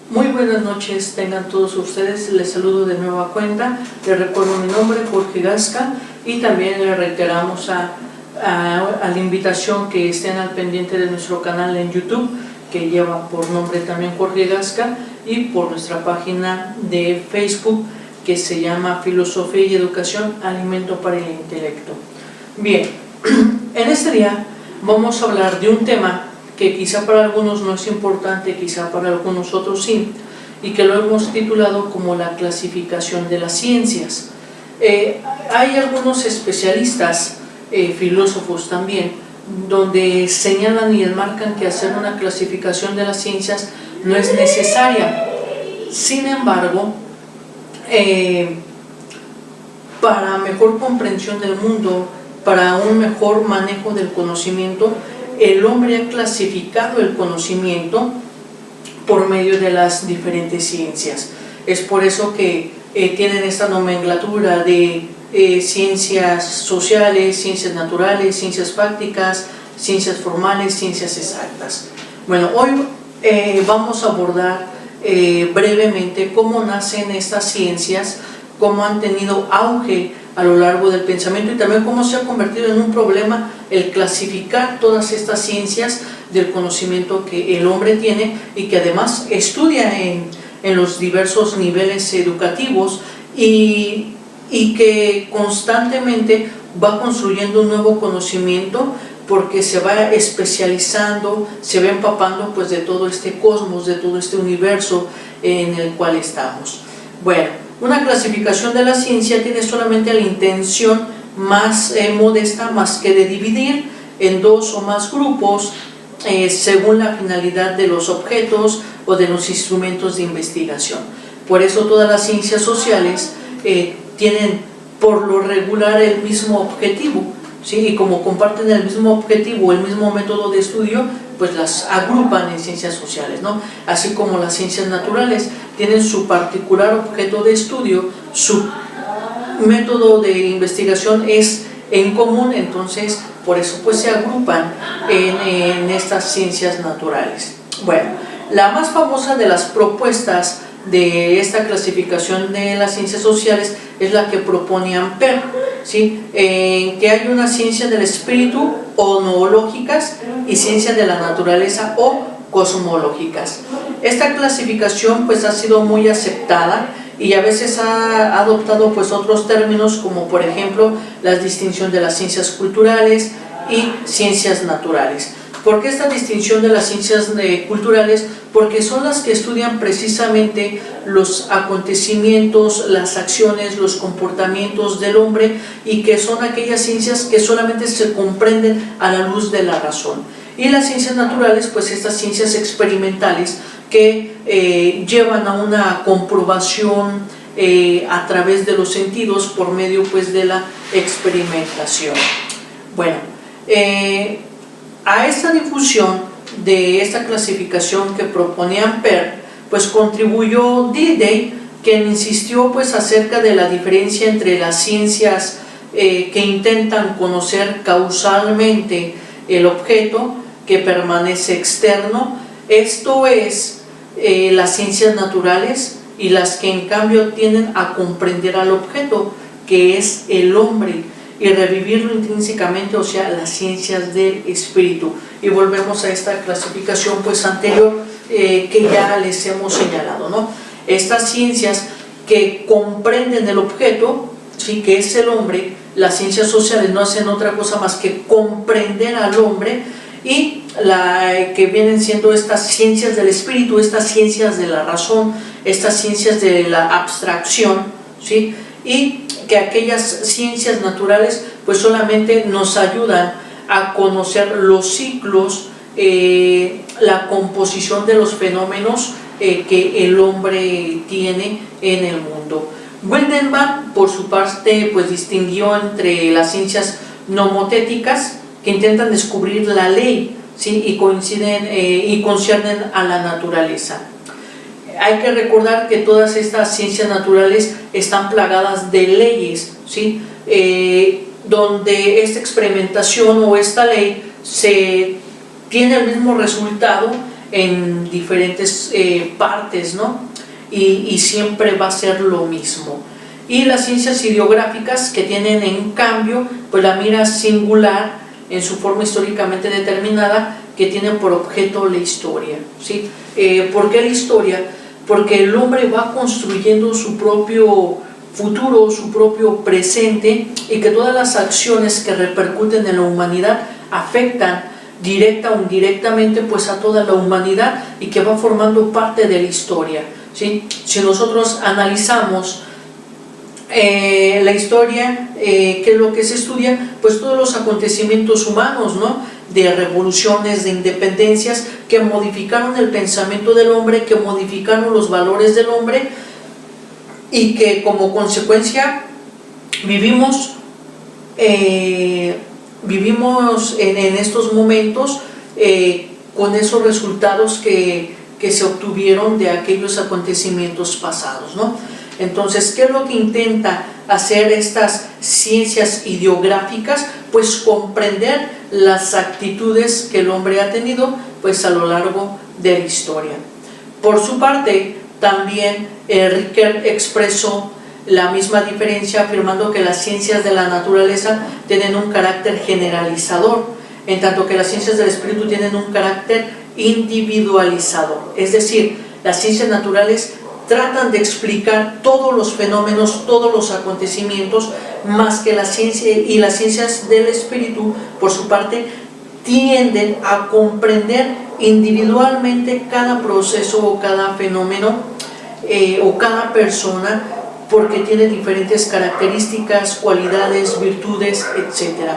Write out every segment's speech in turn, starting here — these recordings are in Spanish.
Muy buenas noches, tengan todos ustedes, les saludo de nueva cuenta, les recuerdo mi nombre, Jorge Gasca, y también le reiteramos a la invitación que estén al pendiente de nuestro canal en YouTube, que lleva por nombre también Jorge Gasca, y por nuestra página de Facebook, que se llama Filosofía y Educación, Alimento para el Intelecto. Bien, en este día vamos a hablar de un tema que quizá para algunos no es importante, quizá para algunos otros sí, y que lo hemos titulado como la clasificación de las ciencias. Hay algunos especialistas, filósofos también, donde señalan y enmarcan que hacer una clasificación de las ciencias no es necesaria. Sin embargo, para mejor comprensión del mundo, para un mejor manejo del conocimiento, el hombre ha clasificado el conocimiento por medio de las diferentes ciencias. Es por eso que tienen esta nomenclatura de ciencias sociales, ciencias naturales, ciencias prácticas, ciencias formales, ciencias exactas. Bueno, hoy vamos a abordar brevemente cómo nacen estas ciencias, cómo han tenido auge a lo largo del pensamiento y también cómo se ha convertido en un problema el clasificar todas estas ciencias del conocimiento que el hombre tiene y que además estudia en los diversos niveles educativos y que constantemente va construyendo un nuevo conocimiento porque se va especializando, se va empapando pues de todo este cosmos, de todo este universo en el cual estamos. Bueno, una clasificación de la ciencia tiene solamente la intención más modesta, más que de dividir en dos o más grupos según la finalidad de los objetos o de los instrumentos de investigación. Por eso todas las ciencias sociales tienen por lo regular el mismo objetivo, ¿sí? Y como comparten el mismo objetivo, el mismo método de estudio, pues las agrupan en ciencias sociales, ¿no? Así como las ciencias naturales tienen su particular objeto de estudio, su método de investigación es en común, entonces por eso pues se agrupan en estas ciencias naturales. Bueno, la más famosa de las propuestas de esta clasificación de las ciencias sociales es la que propone Ampère, ¿sí? Que hay una ciencia del espíritu o noológicas y ciencia de la naturaleza o cosmológicas. Esta clasificación pues ha sido muy aceptada y a veces ha adoptado pues otros términos como por ejemplo la distinción de las ciencias culturales y ciencias naturales. ¿Por qué esta distinción de las ciencias culturales? Porque son las que estudian precisamente los acontecimientos, las acciones, los comportamientos del hombre y que son aquellas ciencias que solamente se comprenden a la luz de la razón. Y las ciencias naturales, pues estas ciencias experimentales que llevan a una comprobación a través de los sentidos por medio pues de la experimentación. Bueno, a esta difusión de esta clasificación que proponía Ampère, pues contribuyó Dilthey, quien insistió pues acerca de la diferencia entre las ciencias que intentan conocer causalmente el objeto que permanece externo, esto es las ciencias naturales, y las que en cambio tienden a comprender al objeto que es el hombre y revivirlo intrínsecamente, o sea, las ciencias del espíritu. Y volvemos a esta clasificación pues anterior que ya les hemos señalado, ¿no? Estas ciencias que comprenden el objeto, ¿sí? Que es el hombre, las ciencias sociales no hacen otra cosa más que comprender al hombre, y que vienen siendo estas ciencias del espíritu, estas ciencias de la razón, estas ciencias de la abstracción, ¿sí? Y que aquellas ciencias naturales pues solamente nos ayudan a conocer los ciclos, la composición de los fenómenos que el hombre tiene en el mundo. Wildenbach, por su parte, pues distinguió entre las ciencias nomotéticas, que intentan descubrir la ley, ¿sí? Y conciernen a la naturaleza. Hay que recordar que todas estas ciencias naturales están plagadas de leyes, ¿sí? Donde esta experimentación o esta ley tiene el mismo resultado en diferentes partes, ¿no? Y siempre va a ser lo mismo. Y las ciencias ideográficas, que tienen en cambio pues la mira singular en su forma históricamente determinada, que tiene por objeto la historia, ¿sí? ¿Por qué la historia? Porque el hombre va construyendo su propio futuro, su propio presente, y que todas las acciones que repercuten en la humanidad afectan directa o indirectamente pues a toda la humanidad, y que va formando parte de la historia, ¿sí? Si nosotros analizamos la historia, ¿qué es lo que se estudia? Pues todos los acontecimientos humanos, ¿no? De revoluciones, de independencias, que modificaron el pensamiento del hombre, que modificaron los valores del hombre, y que como consecuencia vivimos en estos momentos con esos resultados que se obtuvieron de aquellos acontecimientos pasados, ¿no? Entonces, ¿qué es lo que intenta hacer estas ciencias ideográficas? Pues comprender las actitudes que el hombre ha tenido pues a lo largo de la historia. Por su parte, también Ricoeur expresó la misma diferencia, afirmando que las ciencias de la naturaleza tienen un carácter generalizador, en tanto que las ciencias del espíritu tienen un carácter individualizador. Es decir, las ciencias naturales tratan de explicar todos los fenómenos, todos los acontecimientos, más que la ciencia, y las ciencias del espíritu, por su parte, tienden a comprender individualmente cada proceso o cada fenómeno o cada persona, porque tiene diferentes características, cualidades, virtudes, etc.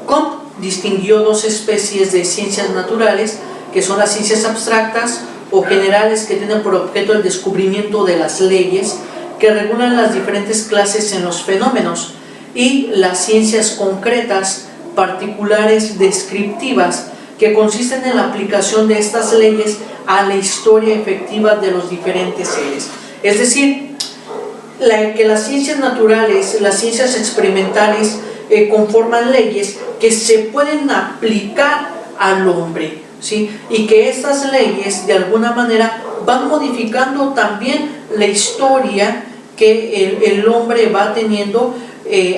Comte distinguió dos especies de ciencias naturales, que son las ciencias abstractas o generales, que tienen por objeto el descubrimiento de las leyes que regulan las diferentes clases en los fenómenos, y las ciencias concretas, particulares, descriptivas, que consisten en la aplicación de estas leyes a la historia efectiva de los diferentes seres. Es decir, que las ciencias naturales, las ciencias experimentales, conforman leyes que se pueden aplicar al hombre, ¿sí? Y que estas leyes de alguna manera van modificando también la historia que el hombre va teniendo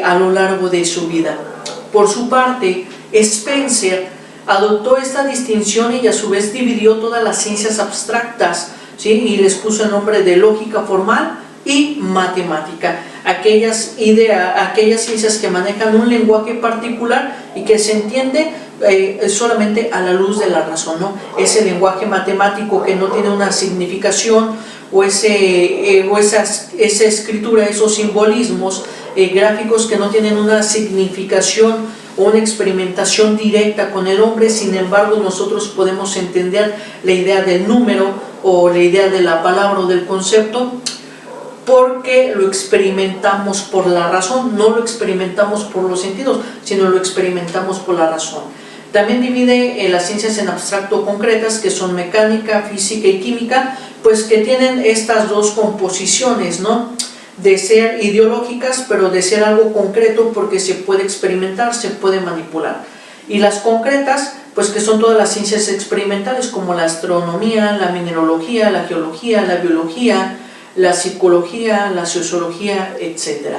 a lo largo de su vida. Por su parte, Spencer adoptó esta distinción y a su vez dividió todas las ciencias abstractas, ¿sí? Y les puso el nombre de lógica formal y matemática. Aquellas ciencias que manejan un lenguaje particular y que se entiende solamente a la luz de la razón, ¿no? Ese lenguaje matemático que no tiene una significación, o esa escritura, esos simbolismos gráficos que no tienen una significación o una experimentación directa con el hombre. Sin embargo, nosotros podemos entender la idea del número o la idea de la palabra o del concepto, porque lo experimentamos por la razón, no lo experimentamos por los sentidos, sino lo experimentamos por la razón. También divide las ciencias en abstracto concretas, que son mecánica, física y química, pues que tienen estas dos composiciones, ¿no? De ser ideológicas, pero de ser algo concreto, porque se puede experimentar, se puede manipular. Y las concretas, pues que son todas las ciencias experimentales, como la astronomía, la mineralogía, la geología, la biología, la psicología, la sociología, etc.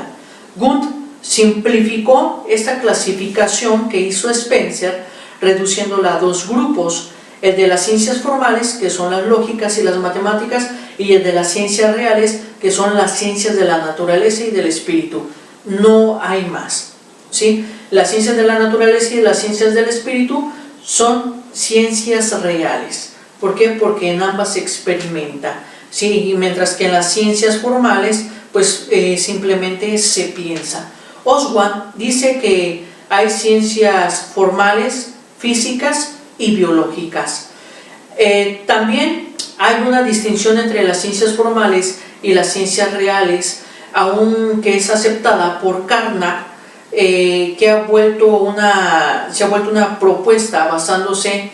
Comte simplificó esta clasificación que hizo Spencer, reduciéndola a dos grupos: el de las ciencias formales, que son las lógicas y las matemáticas, y el de las ciencias reales, que son las ciencias de la naturaleza y del espíritu. No hay más, ¿sí? Las ciencias de la naturaleza y las ciencias del espíritu son ciencias reales. ¿Por qué? Porque en ambas se experimenta, ¿sí? Y mientras que en las ciencias formales, pues simplemente se piensa. Oswald dice que hay ciencias formales, físicas y biológicas. También hay una distinción entre las ciencias formales y las ciencias reales, aunque es aceptada por Carnap, que se ha vuelto una propuesta basándose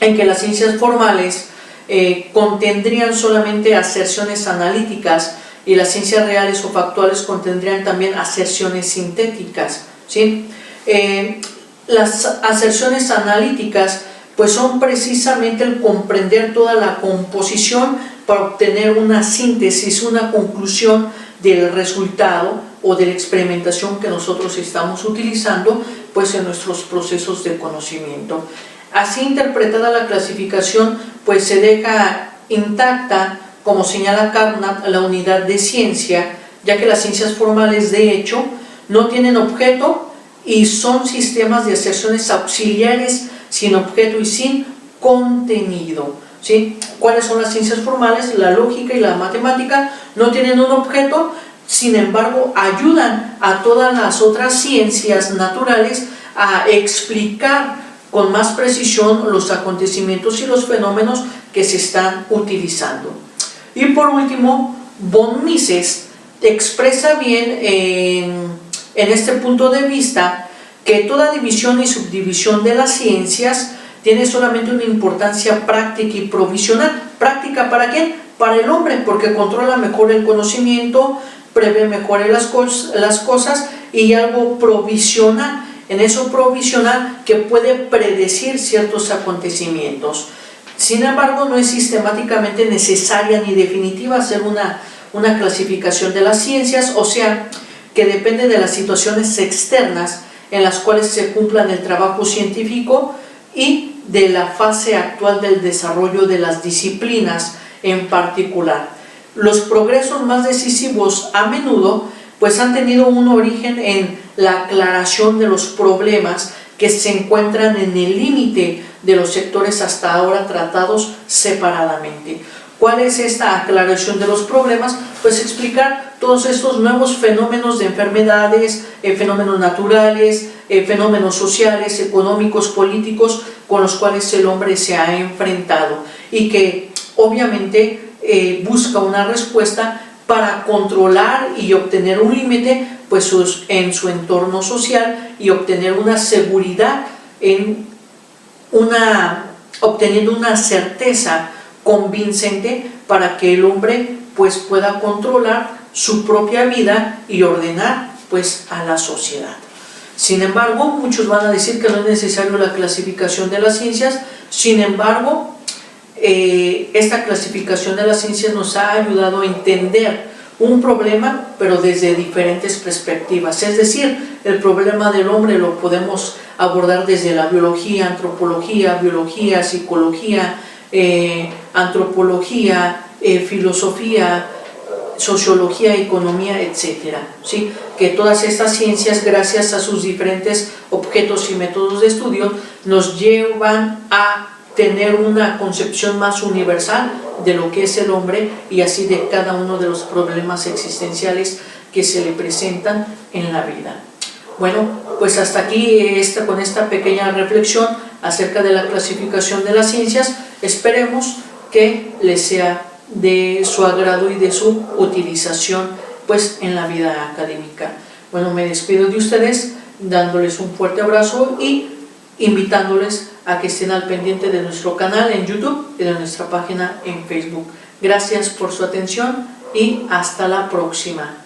en que las ciencias formales contendrían solamente aserciones analíticas, y las ciencias reales o factuales contendrían también aserciones sintéticas, ¿sí? Las aserciones analíticas pues son precisamente el comprender toda la composición para obtener una síntesis, una conclusión del resultado o de la experimentación que nosotros estamos utilizando pues en nuestros procesos de conocimiento. Así interpretada la clasificación, pues se deja intacta, como señala Carnap, la unidad de ciencia, ya que las ciencias formales de hecho no tienen objeto y son sistemas de aserciones auxiliares sin objeto y sin contenido, ¿sí? ¿Cuáles son las ciencias formales? La lógica y la matemática no tienen un objeto, sin embargo ayudan a todas las otras ciencias naturales a explicar con más precisión los acontecimientos y los fenómenos que se están utilizando. Y por último, von Mises expresa bien en este punto de vista que toda división y subdivisión de las ciencias tiene solamente una importancia práctica y provisional. ¿Práctica para quién? Para el hombre, porque controla mejor el conocimiento, prevé mejor las cosas, y algo provisional, en eso provisional que puede predecir ciertos acontecimientos. Sin embargo, no es sistemáticamente necesaria ni definitiva hacer una clasificación de las ciencias, o sea, que depende de las situaciones externas en las cuales se cumplan el trabajo científico y de la fase actual del desarrollo de las disciplinas en particular. Los progresos más decisivos a menudo pues han tenido un origen en la aclaración de los problemas que se encuentran en el límite de los sectores hasta ahora tratados separadamente. ¿Cuál es esta aclaración de los problemas? Pues explicar todos estos nuevos fenómenos de enfermedades, fenómenos naturales, fenómenos sociales, económicos, políticos, con los cuales el hombre se ha enfrentado y que obviamente busca una respuesta para controlar y obtener un límite pues en su entorno social y obtener una seguridad obteniendo una certeza convincente para que el hombre pues pueda controlar su propia vida y ordenar pues a la sociedad. Sin embargo, muchos van a decir que no es necesario la clasificación de las ciencias. Sin embargo, esta clasificación de las ciencias nos ha ayudado a entender un problema, pero desde diferentes perspectivas. Es decir, el problema del hombre lo podemos abordar desde la biología, antropología, psicología, antropología, filosofía, sociología, economía, etcétera, ¿sí? Que todas estas ciencias, gracias a sus diferentes objetos y métodos de estudio, nos llevan a tener una concepción más universal de lo que es el hombre y así de cada uno de los problemas existenciales que se le presentan en la vida. Bueno, pues hasta aquí con esta pequeña reflexión acerca de la clasificación de las ciencias. Esperemos que les sea de su agrado y de su utilización pues en la vida académica. Bueno, me despido de ustedes dándoles un fuerte abrazo y invitándoles a que estén al pendiente de nuestro canal en YouTube y de nuestra página en Facebook. Gracias por su atención y hasta la próxima.